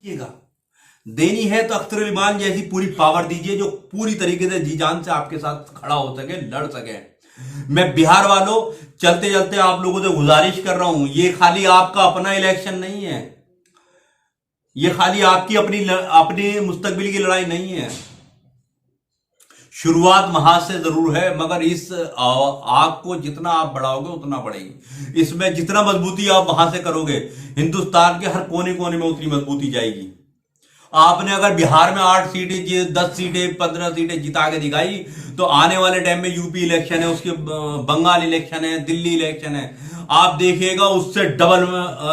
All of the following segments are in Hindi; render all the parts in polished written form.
दीजिएगा। देनी है तो अख्तर इमान जैसी पूरी पावर दीजिए जो पूरी तरीके से जी जान से आपके साथ खड़ा हो सके, लड़ सके। मैं बिहार वालों चलते चलते आप लोगों से गुजारिश कर रहा हूं, ये खाली आपका अपना इलेक्शन नहीं है, ये खाली आपकी अपनी मुस्तकबिल की लड़ाई नहीं है। शुरुआत वहां से जरूर है, मगर इस आग को जितना आप बढ़ाओगे उतना बढ़ेगी। इसमें जितना मजबूती आप वहां से करोगे, हिंदुस्तान के हर कोने कोने में उतनी मजबूती जाएगी। आपने अगर बिहार में 8 सीटें, 10 सीटें, 15 सीटें जिता के दिखाई, तो आने वाले टाइम में यूपी इलेक्शन है, उसके बंगाल इलेक्शन है, दिल्ली इलेक्शन है, आप देखिएगा उससे डबल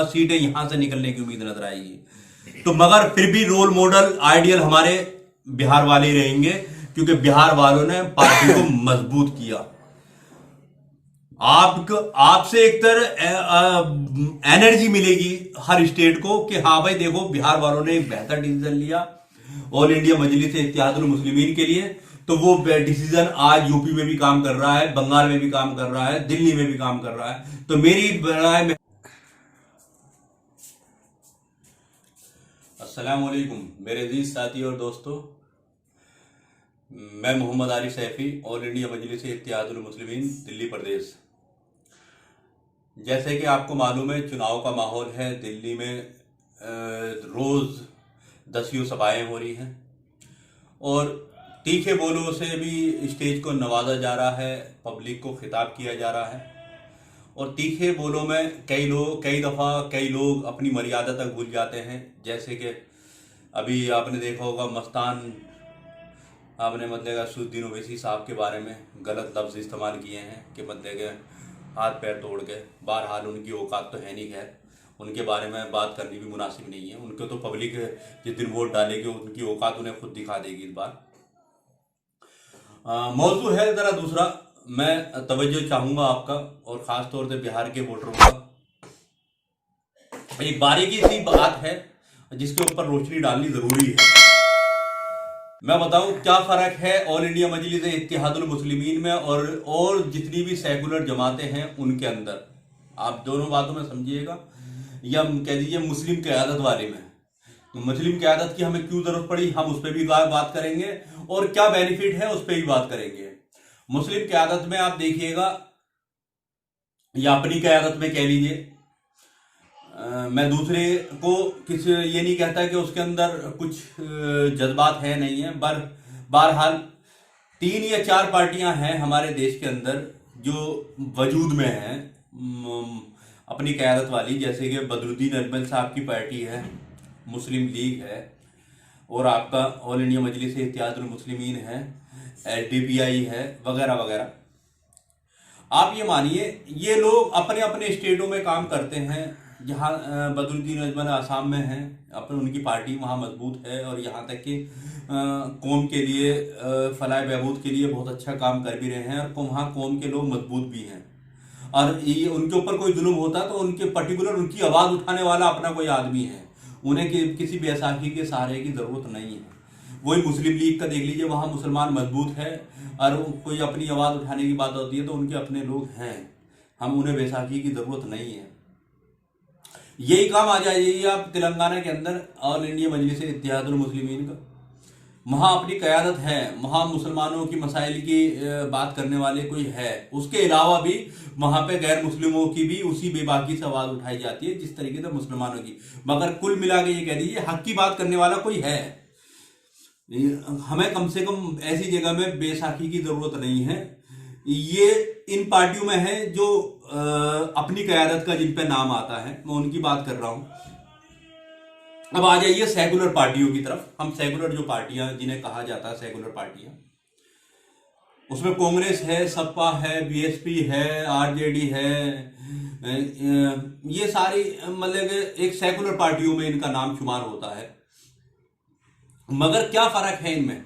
सीटें यहां से निकलने की उम्मीद नजर आएगी। तो मगर फिर भी रोल मॉडल आइडियल हमारे बिहार वाले ही रहेंगे, क्योंकि बिहार वालों ने पार्टी को मजबूत किया। आपसे एक तरह एनर्जी मिलेगी हर स्टेट को कि हाँ भाई देखो, बिहार वालों ने एक बेहतर डिसीजन लिया ऑल इंडिया मजलिस इत्तेहादुल मुस्लिमीन के लिए, तो वो डिसीजन आज यूपी में भी काम कर रहा है, बंगाल में भी काम कर रहा है, दिल्ली में भी काम कर रहा है। तो मेरी राय में अस्सलाम वालेकुम मेरे अजीज साथी और दोस्तों, मैं मोहम्मद आरिफ सैफी, ऑल इंडिया मजलिस इत्तेहादुल मुस्लिमीन दिल्ली प्रदेश। जैसे कि आपको मालूम है, चुनाव का माहौल है दिल्ली में, रोज दसियों सभाएं हो रही हैं और तीखे बोलों से भी स्टेज को नवाजा जा रहा है, पब्लिक को खिताब किया जा रहा है। और तीखे बोलों में कई दफ़ा कई लोग अपनी मर्यादा तक भूल जाते हैं। जैसे कि अभी आपने देखा होगा, मस्तान आपने बंदे का शुद्दीन ओवैसी साहब के बारे में गलत लफ्ज़ इस्तेमाल किए हैं कि बंदे के हाथ पैर तोड़ के। बहरहाल उनकी औकात तो है नहीं, खैर उनके बारे में बात करनी भी मुनासिब नहीं है। उनको तो पब्लिक जिस दिन वोट डालेगी उनकी औकात उन्हें खुद दिखा देगी। इस बार मौजू है ज़रा दूसरा, मैं तवज्जो चाहूँगा आपका और ख़ास तौर से बिहार के वोटरों का। एक बारीकी सी बात है जिसके ऊपर रोशनी डालनी ज़रूरी है। मैं बताऊं क्या फ़र्क है ऑल इंडिया मजलिस इत्तेहादुल मुस्लिमीन में और जितनी भी सेकुलर जमातें हैं उनके अंदर। आप दोनों बातों में समझिएगा, या कह दीजिए मुस्लिम क़यादत वाले में। तो मुस्लिम क़यादत की हमें क्यों ज़रूरत पड़ी, हम उस पर भी बात करेंगे, और क्या बेनिफिट है उस पर भी बात करेंगे। मुस्लिम क़यादत में आप देखिएगा, या अपनी क़यादत में कह लीजिए, मैं दूसरे को किसी ये नहीं कहता कि उसके अंदर कुछ जज्बात है नहीं है, बहरहाल 3 या 4 पार्टियां हैं हमारे देश के अंदर जो वजूद में हैं अपनी क़यादत वाली। जैसे कि बदरुद्दीन अजमल साहब की पार्टी है, मुस्लिम लीग है, और आपका ऑल इंडिया मजलिस इत्तेहादुल मुस्लिमीन है, LDPI है, वगैरह वगैरह। आप ये मानिए, ये लोग अपने अपने स्टेटों में काम करते हैं। जहाँ बदरुद्दीन अजमल आसाम में हैं, अपने उनकी पार्टी वहाँ मजबूत है, और यहाँ तक कि कौम के लिए फलाह बहबूद के लिए बहुत अच्छा काम कर भी रहे हैं, और वहाँ कौम के लोग मजबूत भी हैं। और ये उनके ऊपर कोई जुल्म होता तो उनके पर्टिकुलर उनकी आवाज़ उठाने वाला अपना कोई आदमी है, उन्हें किसी बैसाखी के सहारे की ज़रूरत नहीं है। वही मुस्लिम लीग का देख लीजिए, वहाँ मुसलमान मजबूत है, और कोई अपनी आवाज़ उठाने की बात होती है तो उनके अपने लोग हैं, हम उन्हें बैसाखी की ज़रूरत नहीं है। यही काम आ जाइए आप तेलंगाना के अंदर ऑल इंडिया मजलिस इत्तेहादुल मुस्लिमीन का, वहाँ अपनी क़यादत है, वहाँ मुसलमानों की मसाइल की बात करने वाले कोई है। उसके अलावा भी वहाँ पे गैर मुस्लिमों की भी उसी बेबाकी से आवाज़ उठाई जाती है जिस तरीके से मुसलमानों की। मगर कुल मिला के ये कह दीजिए हक की बात करने वाला कोई है। हमें कम से कम ऐसी जगह में बैसाखी की ज़रूरत नहीं है। ये इन पार्टियों में है जो अपनी क़यादत का जिन पे नाम आता है, मैं उनकी बात कर रहा हूं। अब आ जाइए सेकुलर पार्टियों की तरफ। हम सेकुलर जो पार्टियां जिन्हें कहा जाता है सेकुलर पार्टियां, उसमें कांग्रेस है, सपा है, BSP है, RJD है, ये सारी मतलब एक सेकुलर पार्टियों में इनका नाम शुमार होता है। मगर क्या फर्क है इनमें?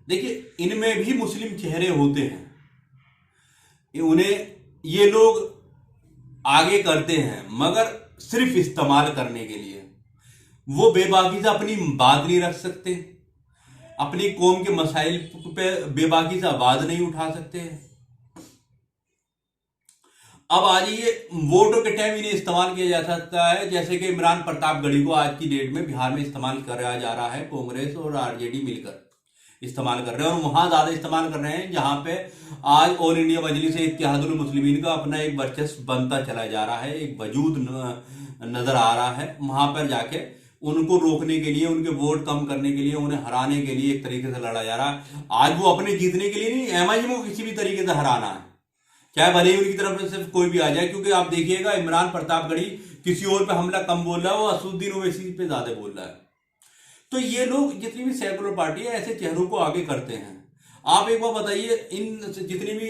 देखिए, इनमें भी मुस्लिम चेहरे होते हैं, उन्हें ये लोग आगे करते हैं, मगर सिर्फ इस्तेमाल करने के लिए। वो बेबाकी से अपनी बात नहीं रख सकते, अपनी कौम के मसाइल पे बेबाकी से आवाज नहीं उठा सकते। अब आ जाइए, वोटों के टाइम इन्हें इस्तेमाल किया जा सकता है, जैसे कि इमरान प्रतापगढ़ी को आज की डेट में बिहार में इस्तेमाल कराया जा रहा है, कांग्रेस और आरजेडी मिलकर इस्तेमाल कर रहे हैं, और वहां ज्यादा इस्तेमाल कर रहे हैं जहां पे आज ऑल इंडिया मजलिस इत्तेहादुल मुस्लिमीन का अपना एक वर्चस्व बनता चला जा रहा है, एक वजूद नजर आ रहा है। वहां पर जाके उनको रोकने के लिए, उनके वोट कम करने के लिए, उन्हें हराने के लिए एक तरीके से लड़ा जा रहा है। आज वो अपने जीतने के लिए नहीं, एमआईएम को किसी भी तरीके से हराना है, चाहे भले ही उनकी तरफ से सिर्फ कोई भी आ जाए। क्योंकि आप देखिएगा, इमरान प्रतापगढ़ी किसी और पे हमला कम बोल रहा है, वो असदुद्दीन ओवैसी पे ज्यादा बोल रहा है। तो ये लोग जितनी भी सेकुलर पार्टी है, ऐसे चेहरों को आगे करते हैं। आप एक बार बताइए, इन जितनी भी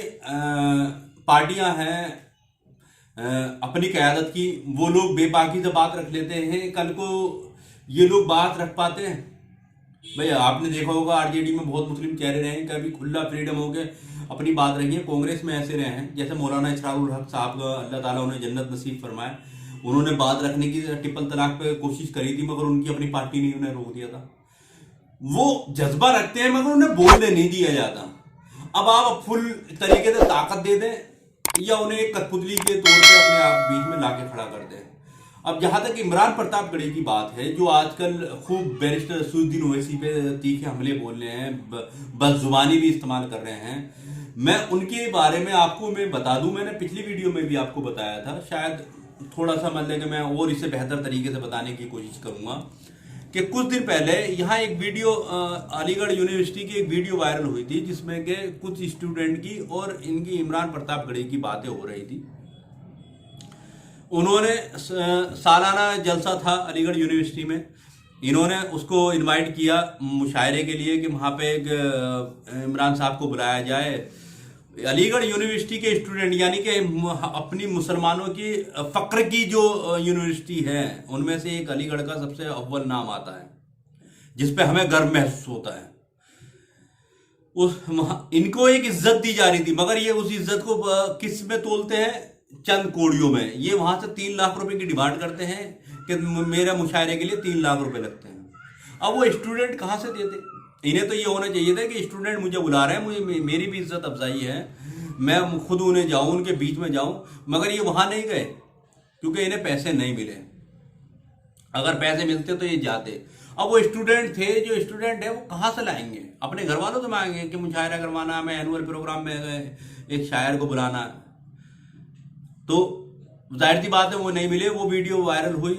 पार्टियां हैं अपनी क़यादत की, वो लोग बेबाकी से बात रख लेते हैं, कल को ये लोग बात रख पाते हैं? भैया आपने देखा होगा, आरजेडी में बहुत मुस्लिम चेहरे रहे हैं, कभी खुला फ्रीडम हो गए अपनी बात रखी है। कांग्रेस में ऐसे रहे हैं, जैसे मौलाना इशरारुल हक साहब का अल्लाह ताला उन्हें जन्नत नसीब फरमाए, उन्होंने बात रखने की ट्रिपल तलाक पे कोशिश करी थी, मगर उनकी अपनी पार्टी ने उन्हें रोक दिया था। वो जज्बा रखते हैं, मगर उन्हें बोलने नहीं दिया जाता। अब आप फुल तरीके से ताकत दे दें या उन्हें एक कठपुतली के तौर पे अपने आप बीच में लाके खड़ा कर दें। अब जहां तक इमरान प्रतापगढ़ी की बात है, जो आजकल खूब बैरिस्टर असदुद्दीन ओवैसी पे तीखे हमले बोल रहे हैं, बदजुबानी भी इस्तेमाल कर रहे हैं, मैं उनके बारे में आपको मैं बता दूं, मैंने पिछली वीडियो में भी आपको बताया था, शायद थोड़ा सा मतलब कि मैं और इसे बेहतर तरीके से बताने की कोशिश करूंगा कि कुछ दिन पहले यहाँ एक वीडियो अलीगढ़ यूनिवर्सिटी की एक वीडियो वायरल हुई थी, जिसमें के कुछ स्टूडेंट की और इनकी इमरान प्रतापगढ़ी की बातें हो रही थी। उन्होंने सालाना जलसा था अलीगढ़ यूनिवर्सिटी में, इन्होंने उसको इनवाइट किया मुशायरे के लिए कि वहाँ पे एक इमरान साहब को बुलाया जाए। अलीगढ़ यूनिवर्सिटी के स्टूडेंट, यानी कि अपनी मुसलमानों की फक्र की जो यूनिवर्सिटी है, उनमें से एक अलीगढ़ का सबसे अव्वल नाम आता है, जिसपे हमें गर्व महसूस होता है। इनको एक इज्जत दी जा रही थी, मगर ये उस इज्जत को किस में तोलते हैं? चंद कोड़ियों में। ये वहां से 3 लाख रुपए की डिमांड करते हैं कि मेरे मुशायरे के लिए 3 लाख रुपए लगते हैं। अब वो स्टूडेंट कहां से देते? इन्हें तो ये होना चाहिए था कि स्टूडेंट मुझे बुला रहे हैं, मुझे मेरी भी इज्जत अफजाई है, मैं खुद उन्हें जाऊं, उनके बीच में जाऊं, मगर ये वहां नहीं गए क्योंकि इन्हें पैसे नहीं मिले। अगर पैसे मिलते तो ये जाते। अब वो स्टूडेंट थे, जो स्टूडेंट है वो कहां से लाएंगे? अपने घर वालों से मांगेंगे कि मुशायरा करवाना, मैं एनुअल प्रोग्राम में एक शायर को बुलाना। तो जाहिर सी बात है वो नहीं मिले। वो वीडियो वायरल हुई,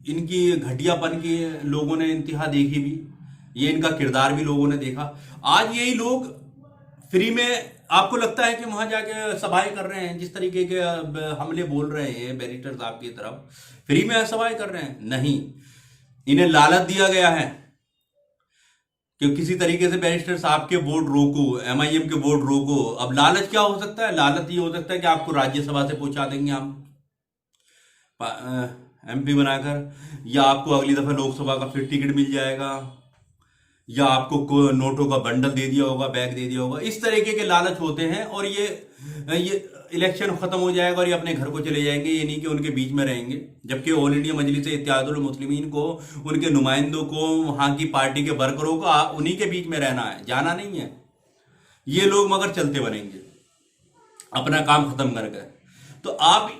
इनकी घटियापन की लोगों ने इंतहा देखी भी, ये इनका किरदार भी लोगों ने देखा। आज यही लोग फ्री में, आपको लगता है कि वहां जाके सभाएं कर रहे हैं, जिस तरीके के हमले बोल रहे हैं बैरिस्टर साहब की तरफ, फ्री में सभाएं कर रहे हैं? नहीं, इन्हें लालच दिया गया है कि किसी तरीके से बैरिस्टर साहब के वोट रोको, एमआईएम के वोट रोको। अब लालच क्या हो सकता है? लालच ये हो सकता है कि आपको राज्यसभा से पहुंचा देंगे हम एमपी बनाकर, या आपको अगली दफा लोकसभा का फिर टिकट मिल जाएगा, या आपको नोटों का बंडल दे दिया होगा, बैग दे दिया होगा। इस तरीके के लालच होते हैं, और ये इलेक्शन खत्म हो जाएगा और ये अपने घर को चले जाएंगे, ये नहीं कि उनके बीच में रहेंगे। जबकि ऑल इंडिया मजलिस इत्तेहादुल मुस्लिमीन को, उनके नुमाइंदों को, वहां की पार्टी के वर्करों को उन्हीं के बीच में रहना है, जाना नहीं है। ये लोग मगर चलते बनेंगे अपना काम खत्म करके। तो आप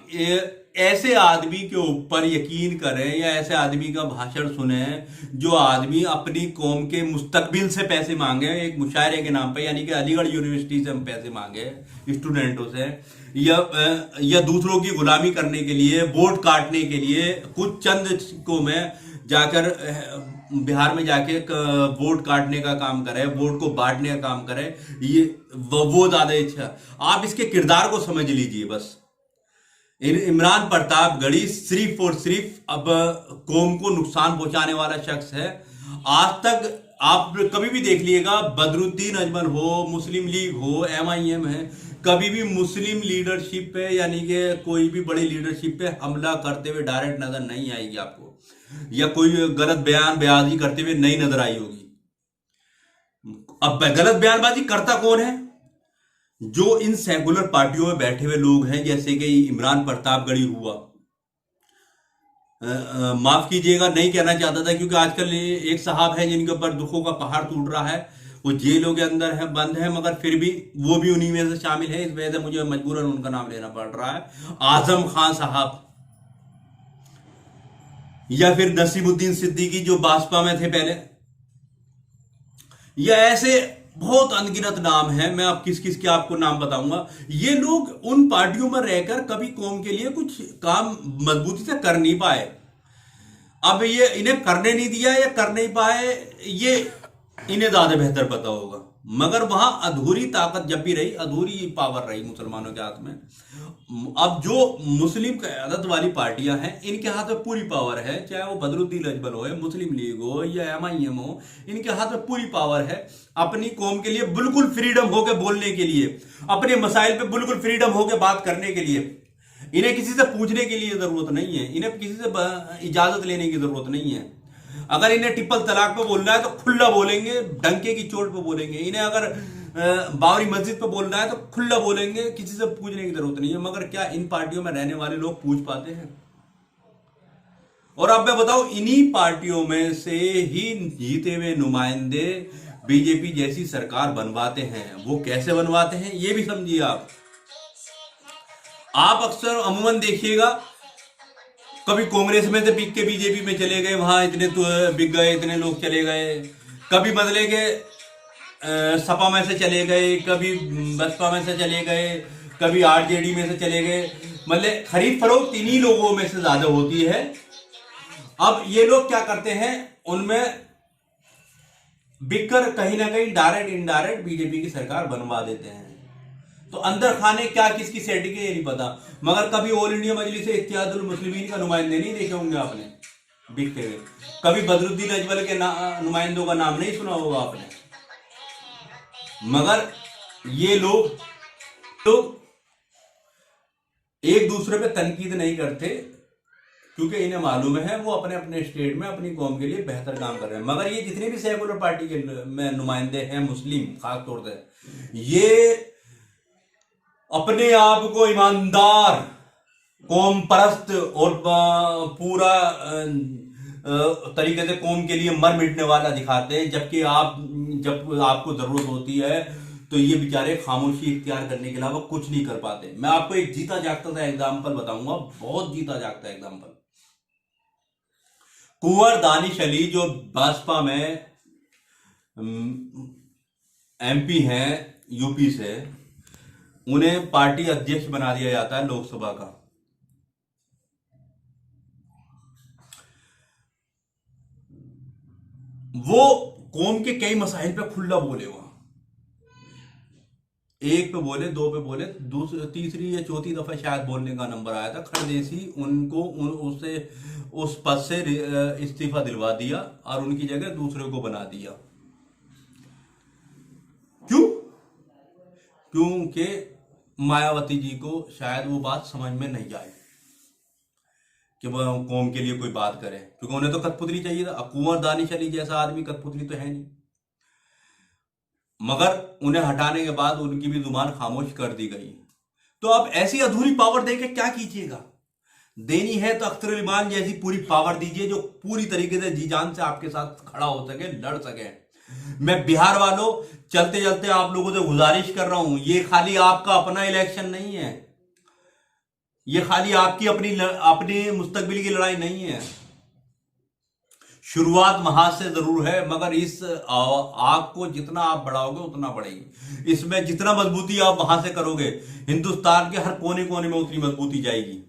ऐसे आदमी के ऊपर यकीन करें, या ऐसे आदमी का भाषण सुने जो आदमी अपनी कौम के मुस्तकबिल से पैसे मांगे एक मुशायरे के नाम पे, यानी कि अलीगढ़ यूनिवर्सिटी से हम पैसे मांगे स्टूडेंटों से, या दूसरों की गुलामी करने के लिए, वोट काटने के लिए, कुछ चंद को में जाकर बिहार में जाके वोट काटने का काम करे, वोट को बांटने का काम करे, ये वो ज्यादा इच्छा। आप इसके किरदार को समझ लीजिए बस। इमरान प्रतापगढ़ी सिर्फ और सिर्फ अब कौम को नुकसान पहुंचाने वाला शख्स है। आज तक आप कभी भी देख लीजिएगा, बदरुद्दीन अजमल हो, मुस्लिम लीग हो, एमआईएम है, कभी भी मुस्लिम लीडरशिप पे, यानी कि कोई भी बड़ी लीडरशिप पे हमला करते हुए डायरेक्ट नजर नहीं आएगी आपको, या कोई गलत बयानबाजी करते हुए नहीं नजर आई होगी। अब गलत बयानबाजी करता कौन है? जो इन सेकुलर पार्टियों में बैठे हुए लोग हैं, जैसे कि इमरान प्रतापगढ़ी हुआ। माफ कीजिएगा, नहीं कहना चाहता था, क्योंकि आजकल एक साहब है जिनके ऊपर दुखों का पहाड़ टूट रहा है, वो जेलों के अंदर है, बंद है, मगर फिर भी वो भी उन्हीं में से शामिल है। इस वजह से मुझे मजबूरन उनका नाम लेना पड़ रहा है। आजम खान साहब, या फिर नसीमुद्दीन सिद्दीकी जो भाजपा में थे पहले, या ऐसे बहुत अनगिनत नाम है। मैं अब किस किस के आपको नाम बताऊंगा। ये लोग उन पार्टियों में रहकर कभी कौम के लिए कुछ काम मजबूती से कर नहीं पाए। अब ये इन्हें करने नहीं दिया या कर नहीं पाए, ये इन्हें ज्यादा बेहतर पता होगा। मगर वहां अधूरी ताकत जब भी रही, अधूरी पावर रही मुसलमानों के हाथ में। अब जो मुस्लिम क़यादत वाली पार्टियां हैं, इनके हाथ में पूरी पावर है। चाहे वो बदरुद्दीन अजमल हो, मुस्लिम लीग हो या MIM हो, इनके हाथ में पूरी पावर है अपनी कौम के लिए बिल्कुल फ्रीडम होकर बोलने के लिए, अपने मसाइल पे बिल्कुल फ्रीडम होकर बात करने के लिए। इन्हें किसी से पूछने के लिए जरूरत नहीं है, इन्हें किसी से इजाजत लेने की जरूरत नहीं है। अगर इन्हें ट्रिपल तलाक पे बोलना है तो खुला बोलेंगे, डंके की चोट पे बोलेंगे। इन्हें अगर बाबरी मस्जिद पे बोलना है तो खुला बोलेंगे, किसी से पूछने की जरूरत नहीं है। मगर क्या इन पार्टियों में रहने वाले लोग पूछ पाते हैं? और अब मैं बताऊं, इन्हीं पार्टियों में से ही जीते हुए नुमाइंदे बीजेपी जैसी सरकार बनवाते हैं। वो कैसे बनवाते हैं ये भी समझिए आप अक्सर अमूमन देखिएगा, कभी कांग्रेस में से बिक के बीजेपी में चले गए, वहां इतने तो बिक गए, इतने लोग चले गए। कभी बदले के सपा में से चले गए, कभी बसपा में से चले गए, कभी RJD में से चले गए। मतलब खरीद फरोख्त इन्हीं लोगों में से ज्यादा होती है। अब ये लोग क्या करते हैं, उनमें बिककर कहीं ना कहीं डायरेक्ट इनडायरेक्ट बीजेपी की सरकार बनवा देते हैं। तो अंदर खाने क्या किसकी सेटिंग है ये नहीं पता। मगर कभी ऑल इंडिया मजलिस इत्तेहादुल मुस्लिमीन का नुमाइंदे नहीं देखे होंगे आपने बिकते हुए। कभी बदरुद्दीन अजमल के नुमाइंदों का नाम नहीं सुना होगा आपने। मगर ये लोग एक दूसरे पे तनकीद नहीं करते, क्योंकि इन्हें मालूम है वो अपने अपने स्टेट में अपनी कौम के लिए बेहतर काम कर रहे हैं। मगर ये जितने भी सेकुलर पार्टी के में नुमाइंदे हैं, मुस्लिम खासतौर से, ये अपने आप को ईमानदार, कौम परस्त और पूरा तरीके से कौम के लिए मर मिटने वाला दिखाते हैं। जबकि जब आपको जरूरत होती है तो ये बेचारे खामोशी इख्तियार करने के अलावा कुछ नहीं कर पाते। मैं आपको एक जीता जागता सा एग्जाम्पल बताऊंगा, बहुत जीता जागता एग्जाम्पल। कुंवर दानिश अली जो भाजपा में MP हैं यूपी से, उन्हें पार्टी अध्यक्ष बना दिया जाता है लोकसभा का। वो कौम के कई मसाइल पे खुला बोले, वहां एक पे बोले, दो पे बोले, दूसरी तीसरी या चौथी दफा शायद बोलने का नंबर आया था। खरदेसी उनको उससे उस पद से इस्तीफा दिलवा दिया और उनकी जगह दूसरे को बना दिया। क्यों? क्योंकि मायावती जी को शायद वो बात समझ में नहीं आई कि वह कौम के लिए कोई बात करे, क्योंकि उन्हें तो कठपुतली चाहिए था। अब कुंवर दानिश अली जैसा आदमी कठपुतली तो है नहीं। मगर उन्हें हटाने के बाद उनकी भी जुबान खामोश कर दी गई। तो अब ऐसी अधूरी पावर देके क्या कीजिएगा? देनी है तो अख्तर इमान जैसी पूरी पावर दीजिए, जो पूरी तरीके से जी जान से आपके साथ खड़ा हो सके, लड़ सके। मैं बिहार वालों, चलते चलते आप लोगों से गुजारिश कर रहा हूं, ये खाली आपका अपना इलेक्शन नहीं है, ये खाली आपकी अपनी मुस्तकबिल की लड़ाई नहीं है। शुरुआत वहां से जरूर है, मगर इस आग को जितना आप बढ़ाओगे उतना बढ़ेगी। इसमें जितना मजबूती आप वहां से करोगे, हिंदुस्तान के हर कोने कोने में उतनी मजबूती जाएगी।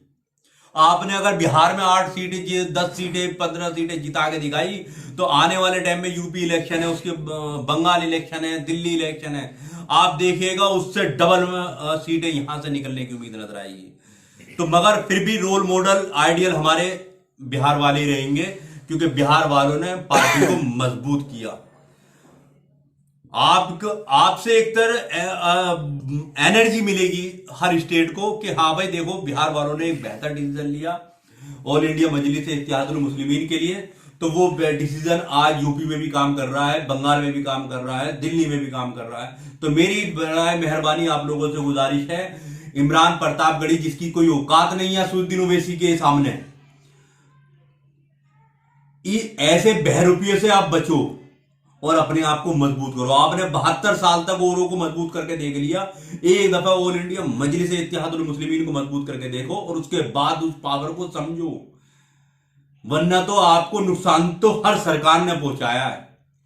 आपने अगर बिहार में 8 सीटें, 10 सीटें, 15 सीटें जिता के दिखाई, तो आने वाले टाइम में यूपी इलेक्शन है, उसके बंगाल इलेक्शन है, दिल्ली इलेक्शन है, आप देखिएगा उससे डबल सीटें यहां से निकलने की उम्मीद नजर आएगी। तो मगर फिर भी रोल मॉडल आइडियल हमारे बिहार वाले रहेंगे, क्योंकि बिहार वालों ने पार्टी को मजबूत किया। आपसे एक तरह एनर्जी मिलेगी हर स्टेट को कि हाँ भाई देखो, बिहार वालों ने एक बेहतर डिसीजन लिया ऑल इंडिया मजलिस इत्तेहादुल मुस्लिमीन के लिए। तो वो डिसीजन आज यूपी में भी काम कर रहा है, बंगाल में भी काम कर रहा है, दिल्ली में भी काम कर रहा है। तो मेरी बड़ा मेहरबानी आप लोगों से गुजारिश है, इमरान प्रतापगढ़ी जिसकी कोई औकात नहीं है असदुद्दीन ओवैसी के सामने, ऐसे बहरूपियों से आप बचो और अपने आप को मजबूत करो। आपने 72 साल तक औरों को मजबूत करके देख लिया, एक दफा ऑल इंडिया मजलिस इत्तेहादुल मुस्लिमीन को मजबूत करके देखो और उसके बाद उस पावर को समझो, वरना तो आपको नुकसान तो हर सरकार ने पहुंचाया है,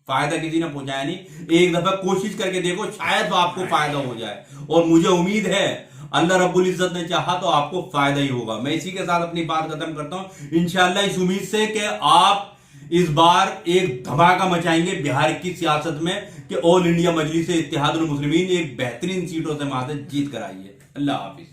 फायदा किसी ने पहुंचाया नहीं। एक दफा कोशिश करके देखो, शायद तो आपको फायदा हो जाए, और मुझे उम्मीद है अल्लाह रब्बुल इज्जत ने चाहा तो आपको फायदा ही होगा। मैं इसी के साथ अपनी बात खत्म करता हूं, इंशाल्लाह इस उम्मीद से कि आप इस बार एक धमाका मचाएंगे बिहार की सियासत में कि ऑल इंडिया मजलिस इत्तेहादुल मुस्लिमीन एक बेहतरीन सीटों से वहां से जीत कर आई है। अल्लाह हाफिज।